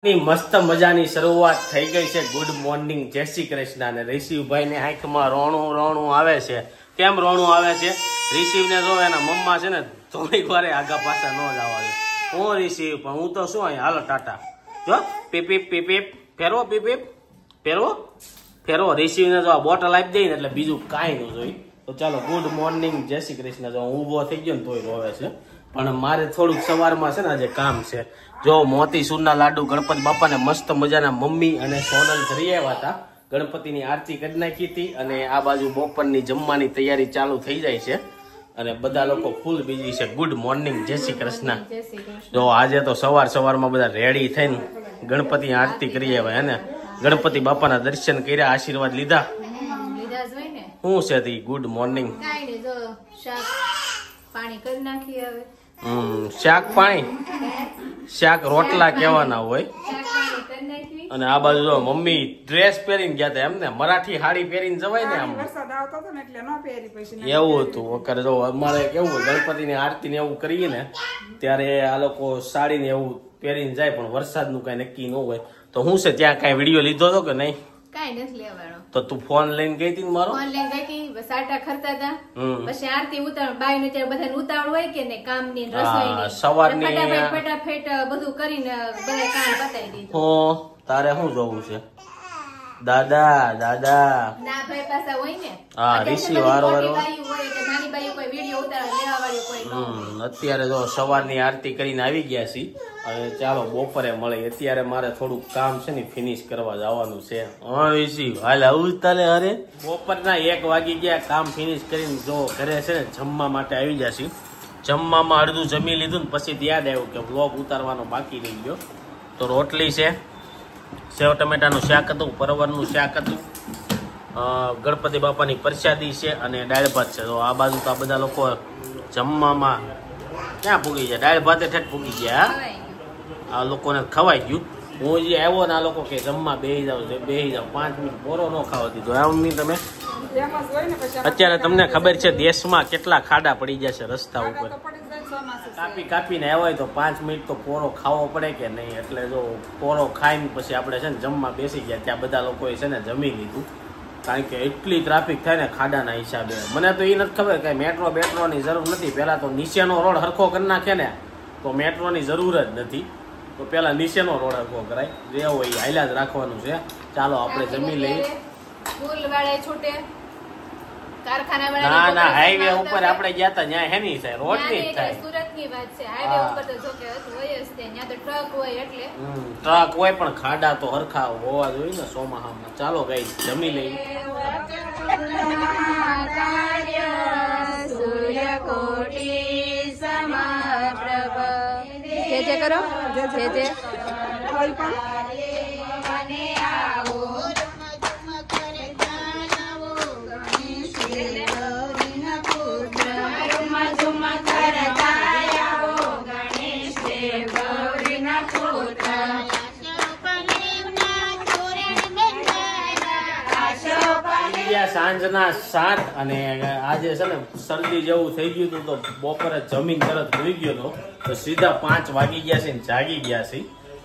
મસ્ત મજાની શરૂઆત થઈ ગઈ છે। ગુડ મોર્નિંગ, જય શ્રી કૃષ્ણ। અને ઋષિભાઈ ને આંખમાં રોણું રોણું આવે છે। કેમ રોણું આવે છે? ઋષિ ને જો એના મમ્મા છે ને થોડીક વારે આગા પાછા ન જવા દે। હું ઋષિ પણ હું તો શું અહીં હાલો ટાટા જો પીપીપ પીપીપ ફેરવો પીપીપ ફેરવો ફેરવો। ઋષિ ને જો આ બોટલ આપી દઈ ને એટલે બીજું કાંઈ ન જોઈ। તો ચાલો ગુડ મોર્નિંગ, જય શ્રી કૃષ્ણ। જો હું ઊભો થઈ ગયો ને તોય રોવે છે, પણ મારે થોડુંક સવારમાં છે ને આજે કામ છે। જો મોતીસૂરના લાડુ ગણપતિ બાપાને મસ્ત મજાના મમ્મી અને સોનલ ઘરે આવ્યા હતા। ગણપતિની આરતી કરી નાખી હતી અને આ બાજુ બપોરની જમવાની તૈયારી ચાલુ થઈ જાય છે અને બધા લોકો ફૂલ બીજી છે। ગુડ મોર્નિંગ, જય શ્રી કૃષ્ણ। જો આજે તો સવારમાં બધા રેડી થઈને ગણપતિની આરતી કરી આવ્યા અને ગણપતિ બાપાના દર્શન કર્યા, આશીર્વાદ લીધા। શું છે તી ગુડ મોર્નિંગ? પાણી કરી નાખી હવે। શાક પાણી, શાક રોટલા કેવાના હોય। અને આ બાજુ જો મમ્મી ડ્રેસ પહેરીને ગયા હતા, એમને મરાઠી સાડી પહેરીને જવાય ને આમ એવું હતું। વખરે જો અમારે કેવું ગણપતિની આરતી ને એવું કરીએ ને ત્યારે આ લોકો સાડી ને એવું પહેરીને જાય, પણ વરસાદનું કઈ નક્કી ન હોય। તો હું છે ત્યાં કઈ વિડીયો લીધો હતો કે નહીં? કઈ નથી લેવાનો। તો તું ફોન લઈને ગઈ હતી? મારો ફોન લઈને ગઈ હતી, સાટા ખરતા હતા, પછી આરતી ઉતાર બાઈ ને ત્યારે બધાને ઉતાવળ હોય કે ને કામ ની રસોઈ સવારની ફટાફટ બધું કરીને બધા કામ પતાવી દીધું। હો તારે શું જોવું છે? દાદા દાદા ના ભાઈ પાસા હોય ને, હા ઋષિ વારો વારો નાની બાઈ કોઈ વિડીયો ઉતારવા લેવા વાળી કોઈ। અત્યારે જો સવારની આરતી કરીને આવી ગયા છીએ અને ચાલો બપોરે મળે। અત્યારે મારે થોડુંક કામ છે ને ફિનિશ કરવા જવાનું છે। હા ઋષિ હાલ આવું તાલે અરે બપોરના 1 વાગી ગયા, કામ ફિનિશ કરીને જો ઘરે છે ને જમવા માટે આવી જશે। જમવામાં અડધું જમી લીધું ને પછી યાદ આવ્યું કે વ્લોગ ઉતારવાનો બાકી રહી ગયો। તો રોટલી છે, સેવ ટમેટાનું શાક હતું, પરવરનું શાક હતું, ગણપતિ બાપાની પ્રસાદી છે અને દાળ ભાત છે। તો આ બાજુ તો આ બધા લોકો જમવામાં ક્યાં પૂગી ગયા? દાળ ભાતે ઠેઠ પૂગી ગયા। આ લોકોને ખવાઈ ગયું। હું જે આવ્યો ને આ લોકો કે જમવા બેસી જાવ છે, બેસી જાવ, 5 મિનિટ પોરો ન ખાવા દીધો। આમ નહીં તમે અત્યારે તમને ખબર છે દેશમાં કેટલા ખાડા પડી ગયા છે રસ્તા ઉપર? કાપીને આવ્યા તો 5 મિનિટ તો પોરો ખાવો પડે કે નહીં? એટલે જો પોરો ખાઈને પછી આપણે છે ને જમવા બેસી ગયા, ત્યાં બધા લોકોએ છે ને જમી લીધું, કારણ કે એટલી ટ્રાફિક થાય ને ખાડાના હિસાબે। મને તો એ નથી ખબર કે મેટ્રો બેટ્રોની જરૂર નથી। પહેલા તો નીચેનો રોડ હરખો કરી નાખે ને તો મેટ્રોની જરૂર જ નથી। તો પેલા નીચેનો રોડ હરખો કરાય, જે હોય હાલ્યા જ રાખવાનું છે। ચાલો આપણે જમી લઈએ। ના ના હાઈવે ઉપર આપણે ગયા હતા ત્યાં હેની થાય, રોડ ની થાય, સુરતની વાત છે। હાઈવે ઉપર તો જો કે હોય જ તે, ત્યાં તો ટ્રક હોય એટલે ટ્રક હોય પણ ખાડા તો હરખા હોવા જોઈએ ને ચોમાસામાં। ચાલો ગાઈસ જમી લઈએ। જે કરો જે સાંજના 7 અને આજે છે ને શરદી જેવું થઈ ગયું હતું, તો બપોરે જમીન તરત હોઈ ગયો હતો, તો સીધા 5 વાગી ગયા છે ને જાગી ગયા છે।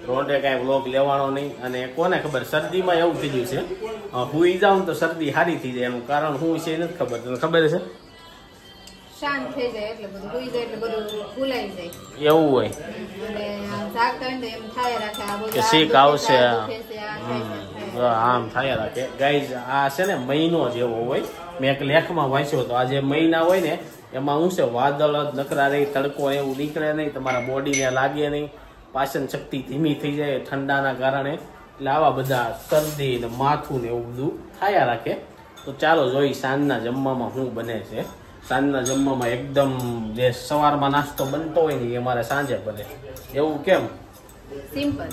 રોડે કાંઈ વ્લોગ લેવાનો નહીં, અને કોને ખબર શરદીમાં એવું થઈ ગયું છે, હુઈ જાવ ને તો શરદી સારી થઈ જાય, એનું કારણ શું છે નથી ખબર। તને ખબર છે? શાંત થઈ જાય એટલે બધું હુઈ જાય એટલે બધું ભૂલાઈ જાય એવું હોય, અને જાગતા હોય તો એમ થાય રાખે આ બધું શીખ આવશે, આમ થાય રાખે। ગાઈઝ આ છે ને મહિનો જેવો હોય, મેં એક લેખમાં વાંચ્યો હતો, આ જે મહિના હોય ને એમાં શું છે વાદળ જ નકરા રહી, તડકો એવું નીકળે નહીં, તમારા બોડીને લાગે નહીં, પાચન શક્તિ ધીમી થઈ જાય ઠંડાના કારણે, એટલે આવા બધા શરદી ને માથું ને એવું બધું થયા રાખે। તો ચાલો જોઈ સાંજના જમવામાં શું બને છે। સાંજના જમવામાં એકદમ જે સવારમાં નાસ્તો બનતો હોય ને એ મારે સાંજે બને, એવું કેમ? સિમ્પલ।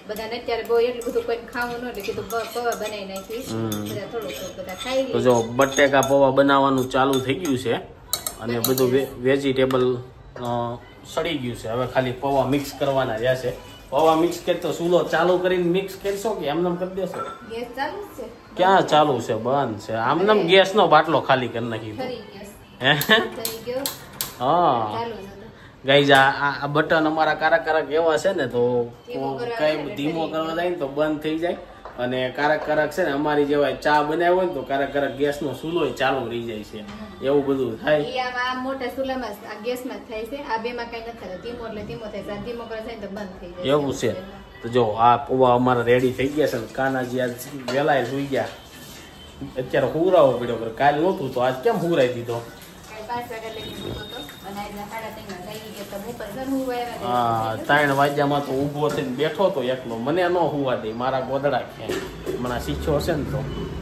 બધાને અત્યારે બહુ એટલું બધું કોઈ ખાવું ન એટલે કીધું પૌવા બનાવી નાખી, બધા થોડું બધા ખાઈ લે। તો જો બટેકા પૌવા બનાવવાનું ચાલુ થઈ ગયું છે અને બધું વેજીટેબલ સડી ગયું છે, હવે ખાલી પૌવા મિક્સ કરવાના રહ્યા છે। પૌવા મિક્સ કરી તો ચૂલો ચાલુ કરીને મિક્સ કરશો કે એમનેમ કરી દેશો? ગેસ ચાલુ છે? ક્યાં ચાલુ છે? બંધ છે। આમનેમ ગેસ નો બાટલો ખાલી કરી નાખી। હા ગાઈઝ આ બટન અમારા કારક એવા છે ને તો કઈ ધીમો કરવા જાય ને તો બંધ થઈ જાય અને કારક છે ને અમારી જેવા ચા બનાવ્યો હોય ને તો કારક ગેસ નો ચૂલો ચાલુ રહી જાય છે એવું બધું થાય. આ મોટા ચૂલામાં આ ગેસમાં થાય છે, આ બેમાં કઈ નથી થતું. ધીમો એટલે ધીમો થાય છે, ધીમો કરે છે તો બંધ થઈ જાય એવું છે. તો જો આ પૌવા અમારા રેડી થઈ ગયા છે ને કાનાજી આજ વેલાય સુઈ ગયા. અત્યારે હુરાવો પડ્યો, કાલ નહોતું તો આજ કેમ હુરાઈ દીધો? 5 વાગ્યા લગી હતો અને આજે 3:30 થઈ ગયા તો ઉપર ઘર હુવાયા. હા 3 વાગ્યામાં તો ઊભો થઈને બેઠો તો એકલો, મને ન હુવા દે, મારા ગોદડા ક્યાંય હમણાં શીખ્યો હશે ને તો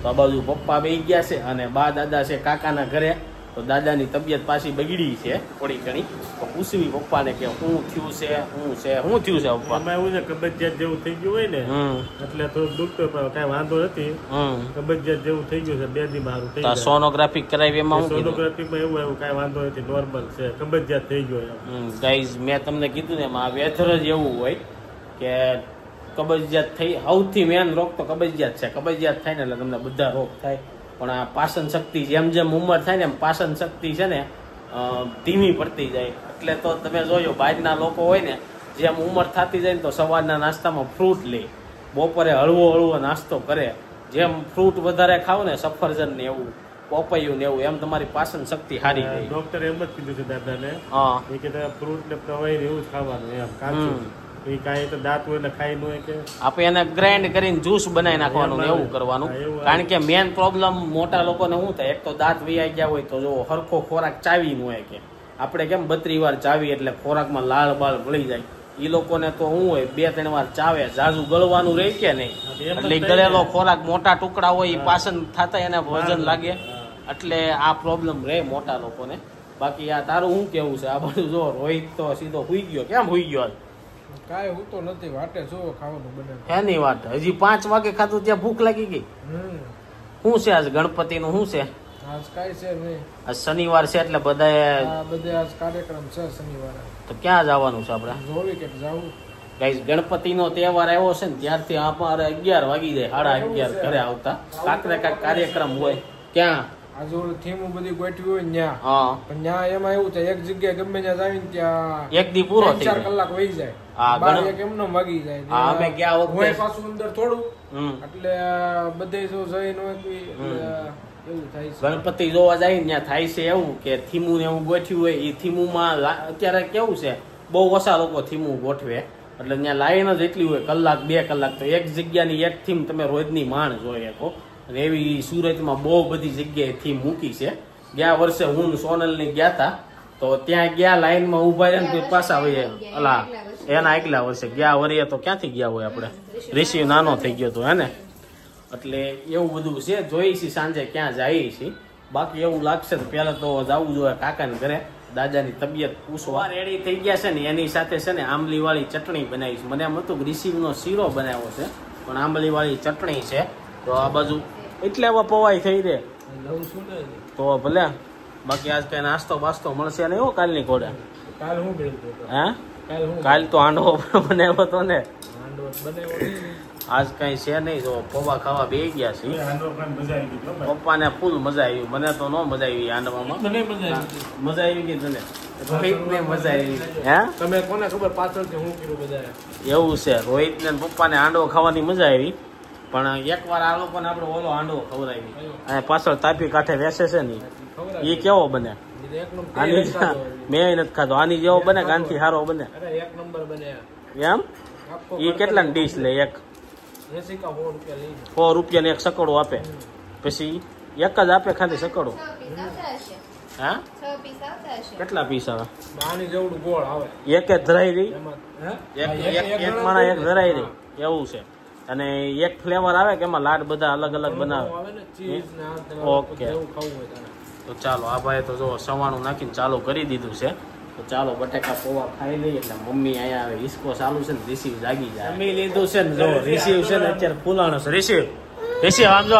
આ બાજુ પપ્પા બેસી ગયા છે અને બા દાદા છે કાકાના ઘરે. તો દાદાની તબિયત પાછી બગડી છે થોડી ઘણી, તો પૂછવી પપ્પાને કે શું થયું છે શું થયું છે પપ્પા? એમાં એવું છે કબજિયાત જેવું થઈ ગયું હોય ને એટલે થોડું દુખતો પણ કઈ વાંધો નથી. કબજિયાત જેવું થઈ ગયું છે 2 દી મારું થઈ ગયું. સોનોગ્રાફી કરાવી એમાં સોનોગ્રાફીમાં એવું કઈ વાંધો નથી, નોર્મલ છે, કબજિયાત થઈ ગયો. ગાઈઝ મેં તમને કીધું ને એમાં વેધર જ એવું હોય કે કબજિયાત થઈ, સૌથી મેન રોગ તો કબજિયાત છે. કબજિયાત થાય ને એટલે તમને બધા રોગ થાય. પણ આ પાચન શક્તિ જેમ જેમ ઉંમર થાય ને એમ પાચન શક્તિ છે ને ધીમી પડતી જાય. એટલે તો તમે જોયો બહારના લોકો હોય ને જેમ ઉંમર થતી જાય ને તો સવારના નાસ્તામાં ફ્રૂટ લે, બપોરે હળવો નાસ્તો કરે. જેમ ફ્રૂટ વધારે ખાવ ને સફરજન ને એવું, પપૈયું ને એવું, એમ તમારી પાચન શક્તિ સારી રહે. ડોક્ટરે એમ જ કીધું છે દાદાને કે ફ્રૂટ ને પ્રવાહી એવું જ ખાવાનું એમ કાચું. કાંઈ તો દાંત હોય એટલે ખાઈ ન હોય કે આપણે એને ગ્રાઇન્ડ કરીને જ્યુસ બનાવી નાખવાનું ને એવું કરવાનું. કારણ કે મેન પ્રોબ્લેમ મોટા લોકોને શું થાય, એક તો દાંત વૈયા ગયા હોય તો જો હરખો ખોરાક ચાવી ન હોય કે આપણે કેમ 32 વાર ચાવી એટલે ખોરાકમાં લાળ બાળ ભળી જાય. એ લોકોને તો શું હોય 2-3 વાર ચાવે, ઝાઝુ ગળવાનું રહે કે નહીં, એટલે ગળેલો ખોરાક મોટા ટુકડા હોય એ પાચન થતા એને વજન લાગે, એટલે આ પ્રોબ્લેમ રહે મોટા લોકોને. બાકી આ તારું શું કેવું છે? આ બધું જો રોહિત તો સીધો હુઈ ગયો. કેમ હુઈ ગયો? કાંઈ હું તો નથી, વાટે જો ખાવાનું બને. એની વાત હજી 5 વાગે ખાધું ત્યાં ભૂખ લાગી ગઈ. શું છે આજ ગણપતિ નું શું છે? આજ કાંઈ છે નહીં, આજ શનિવાર છે એટલે બધે આજ કાર્યક્રમ છે શનિવારે. તો ક્યાં જવાનું છે આપણે? જોવી કે જાવું. ગાઈસ ગણપતિ નો તહેવાર આવ્યો છે ને ત્યારથી અમારે 11 વાગી જાય, 11:30 ઘરે આવતા. કાંકરે કાંક કાર્યક્રમ હોય ક્યાં આજે ઓલું થીમ બધી ગોઠવી હોય ન્યા. હા પણ ન્યા એમાં એવું થાય એક જગ્યાએ ગમે ત્યાં જાવીને ત્યાં એક દી પૂરો થઈ 4 કલાક વહી જાય. હા બાર એક એમનો વાગી જાય. અમે ગયા વખતે હોય પાછું અંદર થોડું એટલે બધે જો જઈ ન હોય એવું થાય છે. ગણપતિ જોવા જાય ને ત્યાં થાય છે એવું કે થીમું ને એવું ગોઠવ્યું હોય. એ થીમુમાં અત્યારે કેવું છે બહુ ઓછા લોકો થીમું ગોઠવે, એટલે ત્યાં લાઈન જ એટલી હોય 1-2 કલાક. તો એક જગ્યાની એક થીમ તમે રોજની માણ જોઈ શકો. અને એવી સુરતમાં બહુ બધી જગ્યાએ થીમ મૂકી છે. ગયા વર્ષે હું સોનલ ની ગયા હતા તો ત્યાં ગયા લાઈનમાં ઉભા રહ્યા ને પાછા હોય અલા એના આગલા વર્ષે ગયા વરીએ તો ક્યાંથી ગયા હોય આપણે, ઋષિ નાનો થઈ ગયો હતો હે ને. એટલે એવું બધું છે, જોઈ છે સાંજે ક્યાં જઈએ છીએ. બાકી એવું લાગશે તો પેલા તો જવું જોઈએ કાકાને ઘરે, દાદાની તબિયત પૂછવા. રેડી થઈ ગયા છે ને એની સાથે છે ને આંબલી વાળી ચટણી બનાવી છે. મને એમ હતું કે રિસીવ નો શીરો બનાવ્યો છે પણ આંબલી વાળી ચટણી છે. તો આ બાજુ એટલે હવે પવાઈ થઈ રે તો ભલે. બાકી આજ કઈ નાસ્તો બાસ્તો મળશે ને એવો કાલની ઘોડે? કાલ હું ગયો હે કાલ તો હાંડવો બનાવ્યો હતો ને, આજ કઈ છે નહીં. જો પૌવા ખાવા બે ગયા છે. પપ્પા ને ફૂલ મજા આવી, મને તો ન મજા આવી હાંડવામાં. મજા આવી ગઈ તને? મજા આવી હે? તમે કોને ખબર પાછળથી હું કર્યું બધા એવું છે. રોહિત ને પપ્પા ને હાંડવો ખાવાની મજા આવી, પણ એકવાર આ લોકોને આપણે ઓલો હાંડવો ખવડાવી અને પાછળ તાપી કાંઠે વેસે છે ને એ કેવો બને? મેં નથી ખાધો. આની જેવો બને કે આનથી સારો બને? એક નંબર બને એમ? એ કેટલાની ડીશ લે? એક 100 રૂપિયાને એક સકડો આપે, પછી એક જ આપે ખાલી સકડો? હા કેટલા પીસ આવે? આની જેવડું ગોળ આવે. એક જ ધરાઈ રહી, એક માણા એક ધરાઈ રહી એવું છે. અને એક ફ્લેવર આવે કે એમાં લાડ બધા અલગ અલગ બનાવે? ઓકે તો ચાલો આ ભાઈ તો જો સવાણું નાખીને ચાલુ કરી દીધું છે. તો ચાલો બટેકા પૌવા ખાઈ લઈએ. એટલે મમ્મી અહીંયા આવે, હિસકો ચાલુ છે ને રિસીવ જાગી જાય. જમી લીધું છે ને જો રિસીવ છે ને અત્યારે ફૂલાણો છે. રિસીવ આમ જો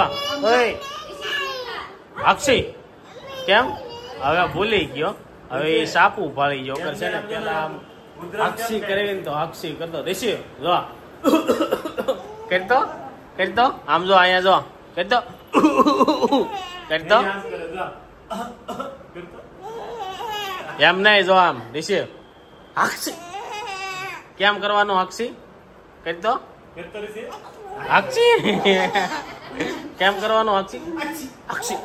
અક્ષી કેમ હવે ભૂલી ગયો, હવે એ સાપુ પાડી ગયો છે ને. પેલા આમ અક્ષી કરીને તો અક્ષી કરતો રિસીવ જો કરતો આમ જો અહીંયા જો કરતો એમ નહીં જો આમ રિસીવ અક્ષી કેમ કરવાનું અક્ષી કરી દો અક્ષી કેમ કરવાનું અક્ષી અક્ષી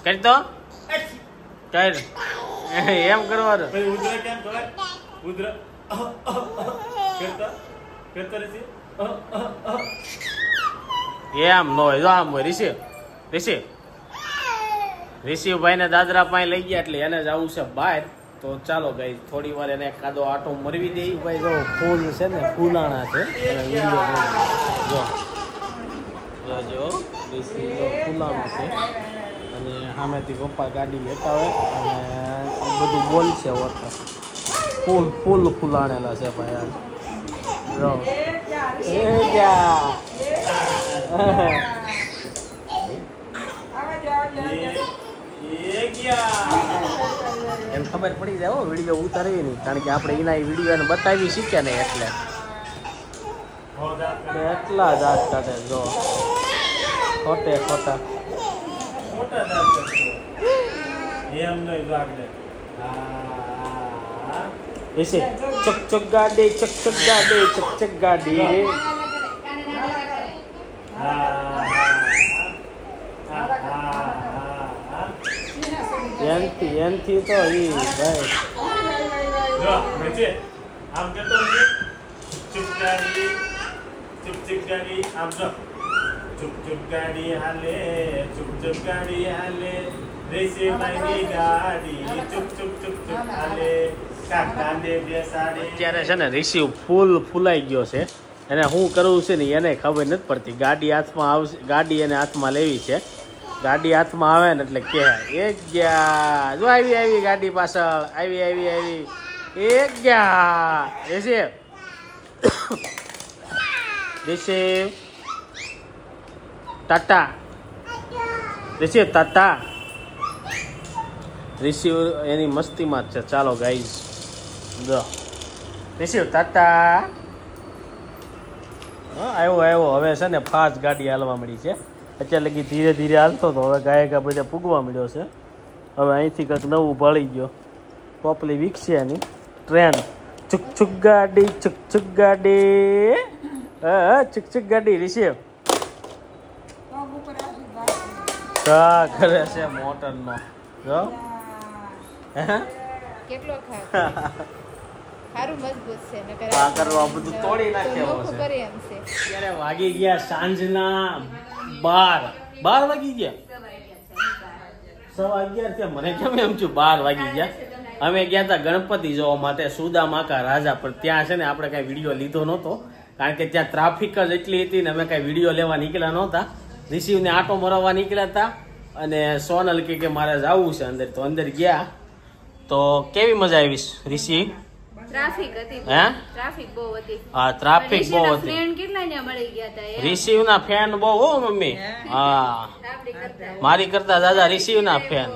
કરી દો કર એમ કરવાનું ઉધરા કેમ ખબર ઉધરા એમ નો હોય જો આમ હોય રિષિભાઈ ને દાદરા પાસે લઈ ગયા એટલે એને જવું છે બહાર. તો ચાલો ગાઈસ થોડી વાર એને કાદો આટો મરવી દે. ભાઈ જો ફૂલ છે ને ફૂલાણા છે જો રિષિ ફૂલાણું છે અને સામેથી પપ્પા ગાડી લેતા હોય અને બધું બોલશે વખત ફૂલ ફૂલાણેલા છે ભાઈ જો એ ગયા એને ખબર પડી જાય વિડીયો ઉતારવી નહીં કારણ કે આપણે એના વિડીયો એને બતાવી શીખ્યા નહીં એટલે એટલા દાંત કાઢે જો ખોટા એસે ચક ગાડી ચક ગાડી એનથી તો ઈ ભાઈ આમ કેતો ચુપ ગાડી આમ જો ચુપ ગાડી હાલે ચુપ ગાડી હાલે રિષિભાઈની ગાડી ચુપ હાલે કાકાને બેસાડે. અત્યારે છે ને રિષિ ફૂલાઈ ગયો છે એને શું કરવું છે ને એને ખબર નથી પડતી. ગાડી હાથમાં આવશે ગાડી એને હાથમાં લેવી છે. ગાડી હાથમાં આવે ને એટલે કે એક ગયા જો આવી ગાડી પાછળ આવી એક ગયા રિષિ ટાટા રિષિ એની મસ્તીમાં જ છે. ચાલો ગાઈઝ જો રિષિ ટાટા આવ્યો હવે છે ને ફાસ્ટ ગાડી હાલવા મળી છે. અત્યારે લગી ધીરે ધીરે હાલતો હતો હવે ગાયકા બધા પૂગવા મળ્યો છે. હવે અહીંથી કંઈક નવું ભળી ગયો પોપલી વિકસે એની ટ્રેન ચુક ગાડી ચુક ગાડી રિષિ કરે છે મોટરનો જો કેટલો ખારું મજબૂત છે નકર આ કરવા બધું તોડી નાખ્યો નોખું છે. કરે એમ છે. અત્યારે વાગી ગયા સાંજના 12 વાગી ગયા 11:15 થયા. મને કેમ એમ છું 12 વાગી ગયા. અમે ગયા હતા ગણપતિ જોવા માટે સુદામાકા રાજા પર. ત્યાં છે ને આપણે કઈ વિડીયો લીધો નહોતો કારણ કે ત્યાં ટ્રાફિક જ એટલી હતી ને અમે કઈ વિડીયો લેવા નીકળ્યા નહોતા. રિષિવને આટો મરવા નીકળ્યા હતા અને સોનલ કે મારે જવું છે અંદર. તો અંદર ગયા તો કેવી મજા આવી રિષિ? ટ્રાફિક હતી હે ટ્રાફિક બહુ હતી. હા ટ્રાફિક બહુ હતી. ફ્રેન્ડ કેટલા ને મળી ગયા હતા રિષિવના ફેન બહુ હો મમ્મી. હા મારી કરતા દાદા રિષિવના ફેન.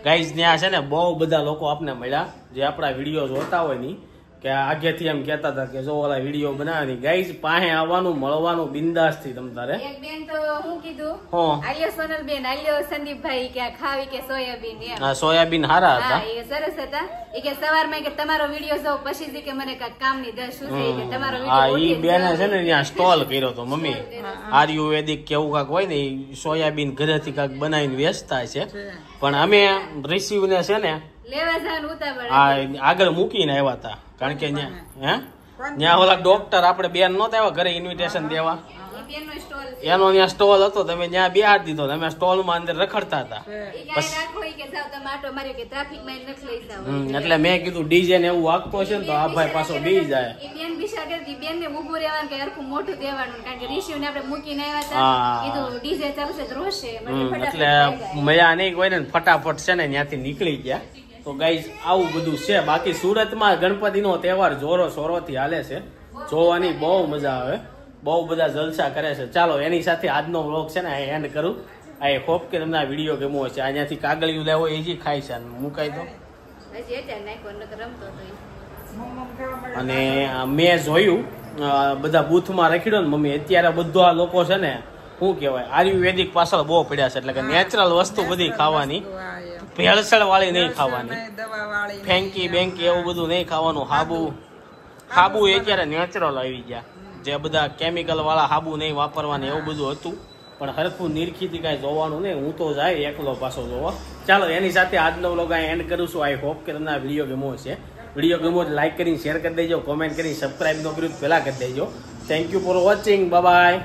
ગાઈઝ ત્યાં છે ને બહુ બધા લોકો આપને મળ્યા જે આપણા વિડીયો જોતા હોય ની કે આગેથી એમ કહેતા હતા કે જો ઓલા વિડીયો બનાવવાની. ગાઈઝ પાસે આવવાનું મળવાનું બિંદાસ થી તમ તારે. એક બેન તો હું કીધું હા આલ્યો સોનલ બેન આલ્યો સંદીપભાઈ કે ખાવી કે સોયાબીન એમ. હા સોયાબીન હારા હતા. હા એ સરસ હતા. એ કે સવારમાં કે તમારો વિડીયો જોઉં પછી થી કે મને કાંઈક કામની દસ શું થઈ કે તમારો હા વિડીયો ઈ બેને છે ને ત્યાં સ્ટોલ કર્યો તો મમ્મી આયુર્વેદિક કેવું કાંક હોય ને ઈ સોયાબીન ઘરેથી કાંક બનાવીને વેચતા છે. પણ અમે રિસીવને છે ને લેવા જવાનું ઉતાવળ આગળ મૂકીને આવ્યા હતા કારણ કે ત્યાં ઓલા ડોક્ટર આપણે બેન નહોતા આવ્યા ઘરે ઇન્વિટેશન દેવા બેનનો સ્ટોલ એનો ત્યાં સ્ટોલ હતો. તમે ત્યાં બિહાર દીધો તમે સ્ટોલમાં અંદર રખડતા હતા. એટલે મેં કીધું ડીજે ને એવું વાગતો છે ને તો આ ભાઈ પાછો બી જાય. એટલે મજા નહીં કોઈ ને ફટાફટ છે ને ત્યાંથી નીકળી ગયા. તો ગાઈઝ આવું બધું છે. બાકી સુરતમાં ગણપતિનો તહેવાર જોરો શોરોથી હાલે છે. જોવાની બહુ મજા આવે. બહુ બધા જલસા કરે છે. ચાલો એની સાથે આજનો વ્લોગ છે ને એન્ડ કરું. આઈ હોપ કે તમને આ વિડીયો ગમ્યો હશે. અહીંયાથી કાગળિયું લેવો એ જ ખાય છે મુકાઈ દો. અને મેં જોયું બધા બૂથમાં રખીડો ને મમ્મી અત્યારે બધા લોકો છે ને શું કહેવાય આયુર્વેદિક પાછળ બહુ પડ્યા છે એટલે કે નેચરલ વસ્તુ બધી ખાવાની, ભેળસેળ વાળી નહીં ખાવાની, ફેંકી બેંકી એવું બધું નહીં ખાવાનું. હાબુ એ અત્યારે નેચરલ આવી ગયા, જે બધા કેમિકલ વાળા હાબુ નહીં વાપરવાની એવું બધું હતું. પણ હરખું નિરખીથી કાંઈ જોવાનું નહીં, હું તો જાય એકલો પાછો જોવા. ચાલો એની સાથે આજનો વ્લોગ અહીં એન્ડ કરું છું. આઈ હોપ કે તમને આ વિડીયો ગમ્યો છે. વિડીયો ગમ્યો લાઈક કરીને શેર કરી દેજો, કોમેન્ટ કરીને સબસ્ક્રાઈબ ન કર્યું પહેલાં કરી દેજો. Thank you for watching. Bye bye.